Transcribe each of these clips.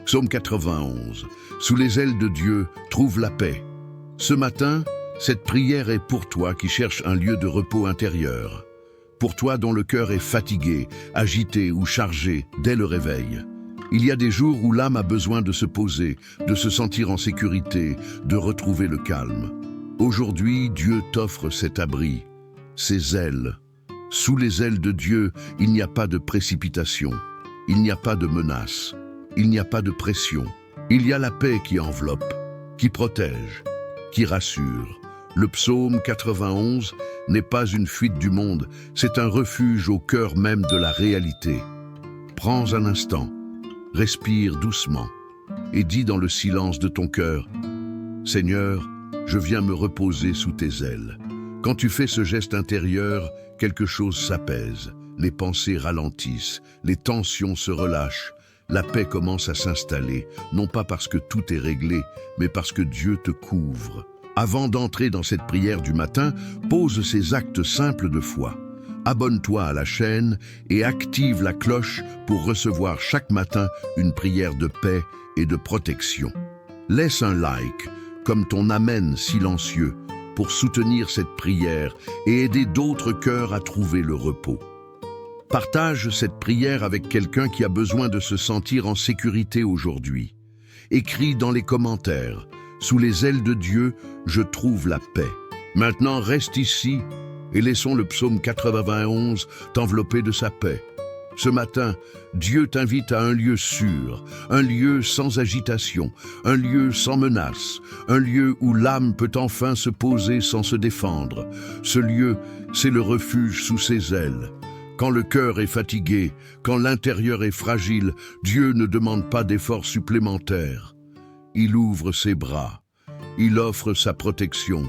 Psaume 91. Sous les ailes de Dieu, trouve la paix. Ce matin, cette prière est pour toi qui cherches un lieu de repos intérieur. Pour toi dont le cœur est fatigué, agité ou chargé dès le réveil. Il y a des jours où l'âme a besoin de se poser, de se sentir en sécurité, de retrouver le calme. Aujourd'hui, Dieu t'offre cet abri, ses ailes. Sous les ailes de Dieu, il n'y a pas de précipitation, il n'y a pas de menace, il n'y a pas de pression. Il y a la paix qui enveloppe, qui protège, qui rassure. Le psaume 91 n'est pas une fuite du monde, c'est un refuge au cœur même de la réalité. Prends un instant, respire doucement et dis dans le silence de ton cœur, « Seigneur, je viens me reposer sous tes ailes. » Quand tu fais ce geste intérieur, quelque chose s'apaise, les pensées ralentissent, les tensions se relâchent, la paix commence à s'installer, non pas parce que tout est réglé, mais parce que Dieu te couvre. Avant d'entrer dans cette prière du matin, pose ces actes simples de foi. Abonne-toi à la chaîne et active la cloche pour recevoir chaque matin une prière de paix et de protection. Laisse un like, comme ton amen silencieux, pour soutenir cette prière et aider d'autres cœurs à trouver le repos. Partage cette prière avec quelqu'un qui a besoin de se sentir en sécurité aujourd'hui. Écris dans les commentaires, « Sous les ailes de Dieu, je trouve la paix ». Maintenant, reste ici et laissons le psaume 91 t'envelopper de sa paix. Ce matin, Dieu t'invite à un lieu sûr, un lieu sans agitation, un lieu sans menace, un lieu où l'âme peut enfin se poser sans se défendre. Ce lieu, c'est le refuge sous ses ailes. Quand le cœur est fatigué, quand l'intérieur est fragile, Dieu ne demande pas d'efforts supplémentaires. Il ouvre ses bras, il offre sa protection,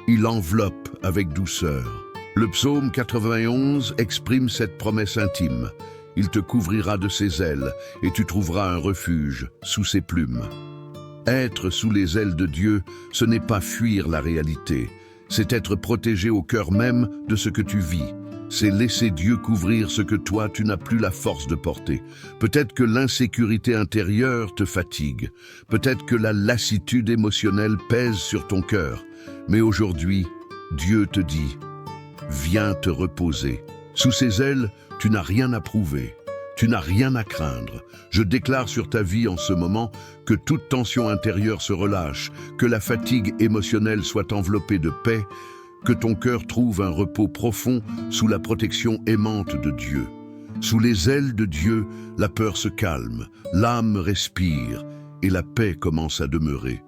il enveloppe avec douceur. Le psaume 91 exprime cette promesse intime. Il te couvrira de ses ailes et tu trouveras un refuge sous ses plumes. Être sous les ailes de Dieu, ce n'est pas fuir la réalité, c'est être protégé au cœur même de ce que tu vis. C'est laisser Dieu couvrir ce que toi, tu n'as plus la force de porter. Peut-être que l'insécurité intérieure te fatigue. Peut-être que la lassitude émotionnelle pèse sur ton cœur. Mais aujourd'hui, Dieu te dit, viens te reposer. Sous ses ailes, tu n'as rien à prouver. Tu n'as rien à craindre. Je déclare sur ta vie en ce moment que toute tension intérieure se relâche, que la fatigue émotionnelle soit enveloppée de paix, que ton cœur trouve un repos profond sous la protection aimante de Dieu. Sous les ailes de Dieu, la peur se calme, l'âme respire et la paix commence à demeurer.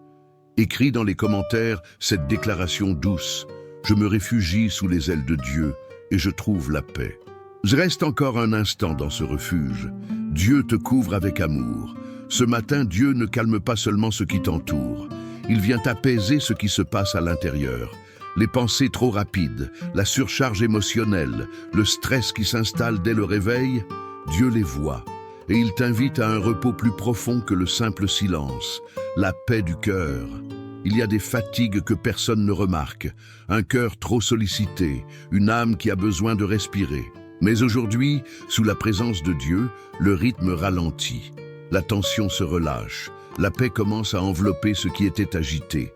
Écris dans les commentaires cette déclaration douce. Je me réfugie sous les ailes de Dieu et je trouve la paix. Reste encore un instant dans ce refuge. Dieu te couvre avec amour. Ce matin, Dieu ne calme pas seulement ce qui t'entoure. Il vient apaiser ce qui se passe à l'intérieur. Les pensées trop rapides, la surcharge émotionnelle, le stress qui s'installe dès le réveil, Dieu les voit et il t'invite à un repos plus profond que le simple silence, la paix du cœur. Il y a des fatigues que personne ne remarque, un cœur trop sollicité, une âme qui a besoin de respirer. Mais aujourd'hui, sous la présence de Dieu, le rythme ralentit, la tension se relâche, la paix commence à envelopper ce qui était agité.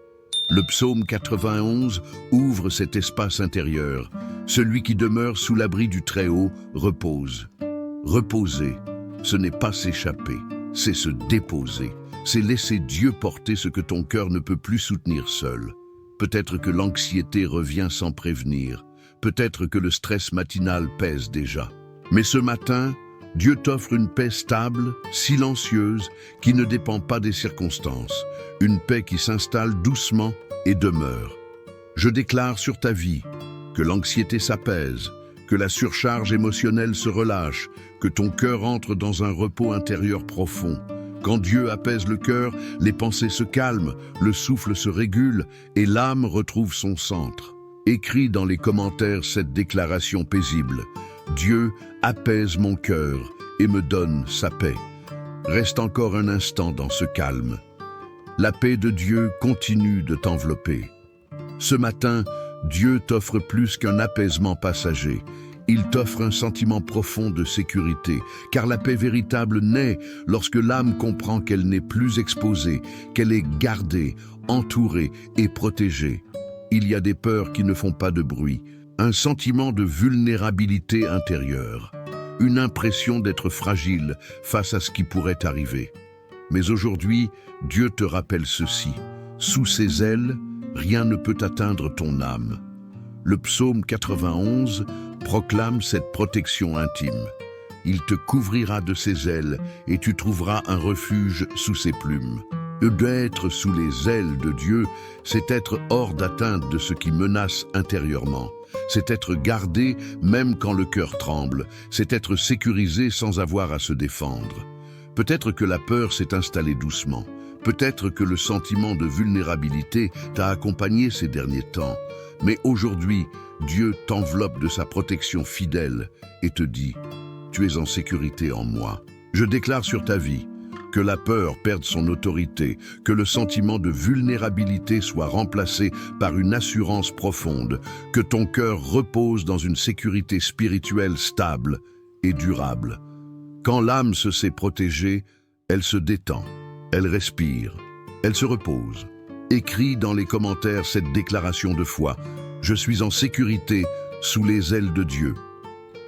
Le psaume 91 ouvre cet espace intérieur. Celui qui demeure sous l'abri du Très-Haut repose. Reposer, ce n'est pas s'échapper, c'est se déposer. C'est laisser Dieu porter ce que ton cœur ne peut plus soutenir seul. Peut-être que l'anxiété revient sans prévenir. Peut-être que le stress matinal pèse déjà. Mais ce matin, Dieu t'offre une paix stable, silencieuse, qui ne dépend pas des circonstances. Une paix qui s'installe doucement et demeure. Je déclare sur ta vie que l'anxiété s'apaise, que la surcharge émotionnelle se relâche, que ton cœur entre dans un repos intérieur profond. Quand Dieu apaise le cœur, les pensées se calment, le souffle se régule et l'âme retrouve son centre. Écris dans les commentaires cette déclaration paisible. Dieu apaise mon cœur et me donne sa paix. Reste encore un instant dans ce calme. La paix de Dieu continue de t'envelopper. Ce matin, Dieu t'offre plus qu'un apaisement passager. Il t'offre un sentiment profond de sécurité, car la paix véritable naît lorsque l'âme comprend qu'elle n'est plus exposée, qu'elle est gardée, entourée et protégée. Il y a des peurs qui ne font pas de bruit, un sentiment de vulnérabilité intérieure, une impression d'être fragile face à ce qui pourrait arriver. Mais aujourd'hui, Dieu te rappelle ceci: sous ses ailes, rien ne peut atteindre ton âme. Le psaume 91 proclame cette protection intime. Il te couvrira de ses ailes et tu trouveras un refuge sous ses plumes. D'être sous les ailes de Dieu, c'est être hors d'atteinte de ce qui menace intérieurement. C'est être gardé même quand le cœur tremble. C'est être sécurisé sans avoir à se défendre. Peut-être que la peur s'est installée doucement. Peut-être que le sentiment de vulnérabilité t'a accompagné ces derniers temps. Mais aujourd'hui, Dieu t'enveloppe de sa protection fidèle et te dit: tu es en sécurité en moi. Je déclare sur ta vie que la peur perde son autorité, que le sentiment de vulnérabilité soit remplacé par une assurance profonde, que ton cœur repose dans une sécurité spirituelle stable et durable. Quand l'âme se sait protégée, elle se détend, elle respire, elle se repose. Écris dans les commentaires cette déclaration de foi: je suis en sécurité sous les ailes de Dieu.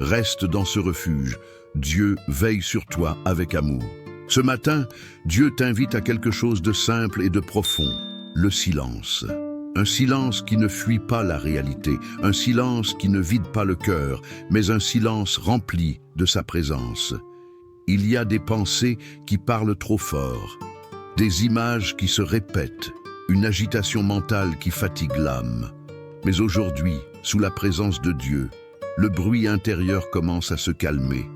Reste dans ce refuge, Dieu veille sur toi avec amour. Ce matin, Dieu t'invite à quelque chose de simple et de profond: le silence. Un silence qui ne fuit pas la réalité, un silence qui ne vide pas le cœur, mais un silence rempli de sa présence. Il y a des pensées qui parlent trop fort, des images qui se répètent, une agitation mentale qui fatigue l'âme. Mais aujourd'hui, sous la présence de Dieu, le bruit intérieur commence à se calmer.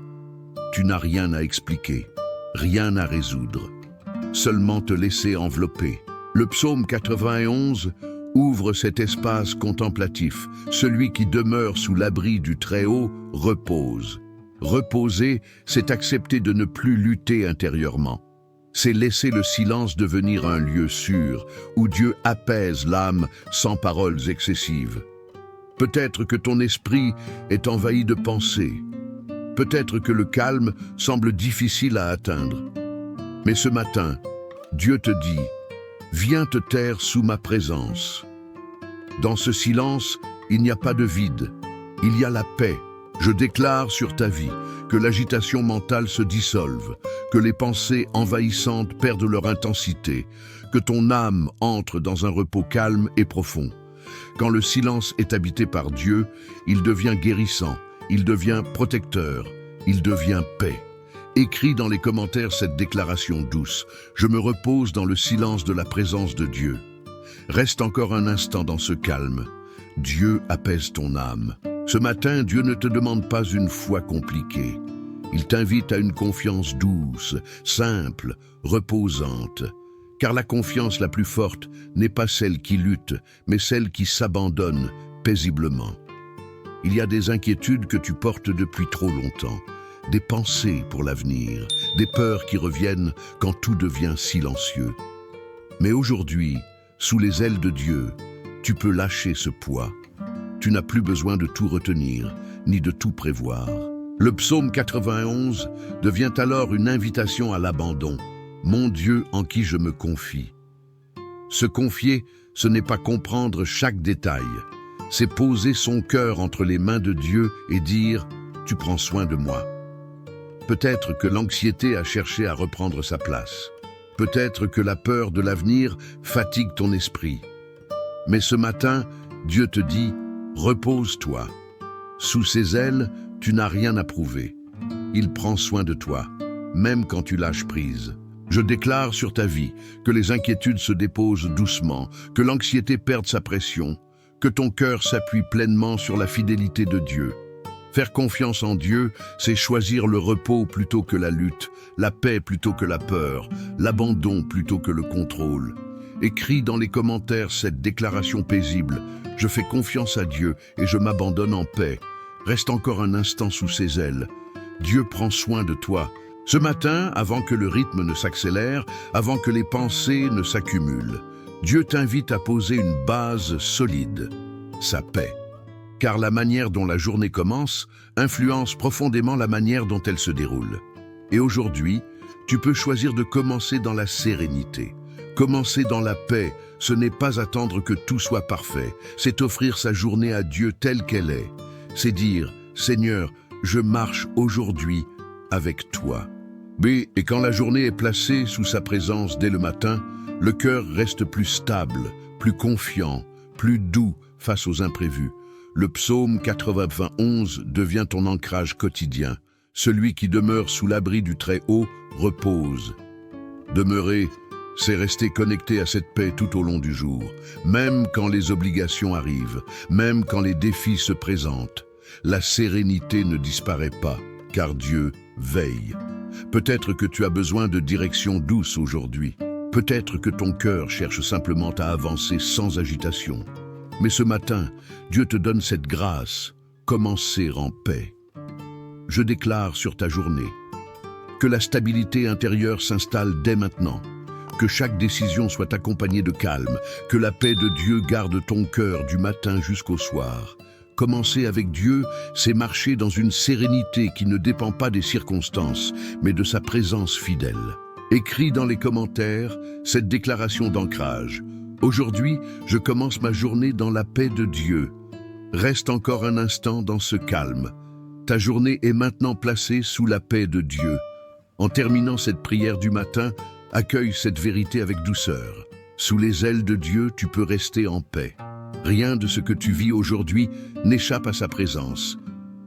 Tu n'as rien à expliquer, rien à résoudre, seulement te laisser envelopper. Le psaume 91 ouvre cet espace contemplatif. Celui qui demeure sous l'abri du Très-Haut repose. Reposer, c'est accepter de ne plus lutter intérieurement. C'est laisser le silence devenir un lieu sûr, où Dieu apaise l'âme sans paroles excessives. Peut-être que ton esprit est envahi de pensées. Peut-être que le calme semble difficile à atteindre. Mais ce matin, Dieu te dit: viens te taire sous ma présence. Dans ce silence, il n'y a pas de vide, il y a la paix. Je déclare sur ta vie que l'agitation mentale se dissolve, que les pensées envahissantes perdent leur intensité, que ton âme entre dans un repos calme et profond. Quand le silence est habité par Dieu, il devient guérissant, il devient protecteur, il devient paix. Écris dans les commentaires cette déclaration douce: je me repose dans le silence de la présence de Dieu. Reste encore un instant dans ce calme. Dieu apaise ton âme. Ce matin, Dieu ne te demande pas une foi compliquée. Il t'invite à une confiance douce, simple, reposante. Car la confiance la plus forte n'est pas celle qui lutte, mais celle qui s'abandonne paisiblement. Il y a des inquiétudes que tu portes depuis trop longtemps, des pensées pour l'avenir, des peurs qui reviennent quand tout devient silencieux. Mais aujourd'hui, sous les ailes de Dieu, tu peux lâcher ce poids. Tu n'as plus besoin de tout retenir, ni de tout prévoir. Le psaume 91 devient alors une invitation à l'abandon. Mon Dieu en qui je me confie. Se confier, ce n'est pas comprendre chaque détail. C'est poser son cœur entre les mains de Dieu et dire: tu prends soin de moi. Peut-être que l'anxiété a cherché à reprendre sa place. Peut-être que la peur de l'avenir fatigue ton esprit. Mais ce matin, Dieu te dit: repose-toi. Sous ses ailes, tu n'as rien à prouver. Il prend soin de toi, même quand tu lâches prise. Je déclare sur ta vie que les inquiétudes se déposent doucement, que l'anxiété perde sa pression, que ton cœur s'appuie pleinement sur la fidélité de Dieu. Faire confiance en Dieu, c'est choisir le repos plutôt que la lutte, la paix plutôt que la peur, l'abandon plutôt que le contrôle. Écris dans les commentaires cette déclaration paisible: je fais confiance à Dieu et je m'abandonne en paix. Reste encore un instant sous ses ailes. Dieu prend soin de toi. Ce matin, avant que le rythme ne s'accélère, avant que les pensées ne s'accumulent, Dieu t'invite à poser une base solide: sa paix. car la manière dont la journée commence influence profondément la manière dont elle se déroule. Et aujourd'hui, tu peux choisir de commencer dans la sérénité. Commencer dans la paix, ce n'est pas attendre que tout soit parfait, c'est offrir sa journée à Dieu telle qu'elle est. C'est dire, Seigneur, je marche aujourd'hui avec toi. Et quand la journée est placée sous sa présence dès le matin, le cœur reste plus stable, plus confiant, plus doux face aux imprévus. Le psaume 91 devient ton ancrage quotidien. Celui qui demeure sous l'abri du Très-Haut repose. Demeurer, c'est rester connecté à cette paix tout au long du jour, même quand les obligations arrivent, même quand les défis se présentent. La sérénité ne disparaît pas, car Dieu veille. Peut-être que tu as besoin de direction douce aujourd'hui. Peut-être que ton cœur cherche simplement à avancer sans agitation. Mais ce matin, Dieu te donne cette grâce, commencer en paix. Je déclare sur ta journée que la stabilité intérieure s'installe dès maintenant, que chaque décision soit accompagnée de calme, que la paix de Dieu garde ton cœur du matin jusqu'au soir. Commencer avec Dieu, c'est marcher dans une sérénité qui ne dépend pas des circonstances, mais de sa présence fidèle. Écris dans les commentaires cette déclaration d'ancrage. Aujourd'hui, je commence ma journée dans la paix de Dieu. Reste encore un instant dans ce calme. Ta journée est maintenant placée sous la paix de Dieu. En terminant cette prière du matin, accueille cette vérité avec douceur. Sous les ailes de Dieu, tu peux rester en paix. Rien de ce que tu vis aujourd'hui n'échappe à sa présence.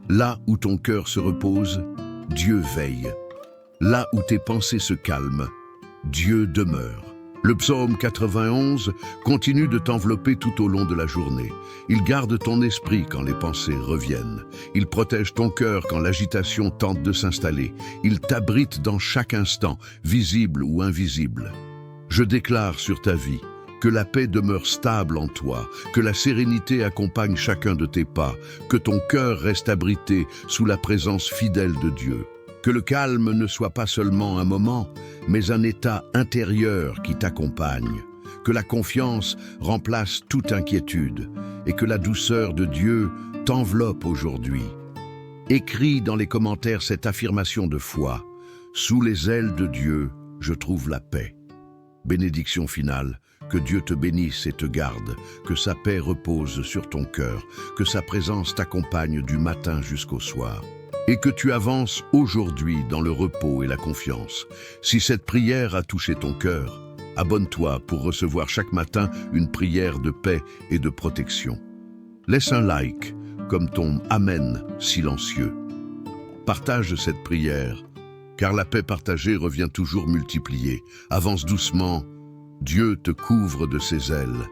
Là où ton cœur se repose, Dieu veille. Là où tes pensées se calment, Dieu demeure. Le psaume 91 continue de t'envelopper tout au long de la journée. Il garde ton esprit quand les pensées reviennent. Il protège ton cœur quand l'agitation tente de s'installer. Il t'abrite dans chaque instant, visible ou invisible. Je déclare sur ta vie que la paix demeure stable en toi, que la sérénité accompagne chacun de tes pas, que ton cœur reste abrité sous la présence fidèle de Dieu. Que le calme ne soit pas seulement un moment, mais un état intérieur qui t'accompagne. Que la confiance remplace toute inquiétude et que la douceur de Dieu t'enveloppe aujourd'hui. Écris dans les commentaires cette affirmation de foi. Sous les ailes de Dieu, je trouve la paix. Bénédiction finale. Que Dieu te bénisse et te garde, que sa paix repose sur ton cœur, que sa présence t'accompagne du matin jusqu'au soir. Et que tu avances aujourd'hui dans le repos et la confiance. Si cette prière a touché ton cœur, abonne-toi pour recevoir chaque matin une prière de paix et de protection. Laisse un like, comme ton Amen silencieux. Partage cette prière, car la paix partagée revient toujours multipliée. Avance doucement, Dieu te couvre de ses ailes.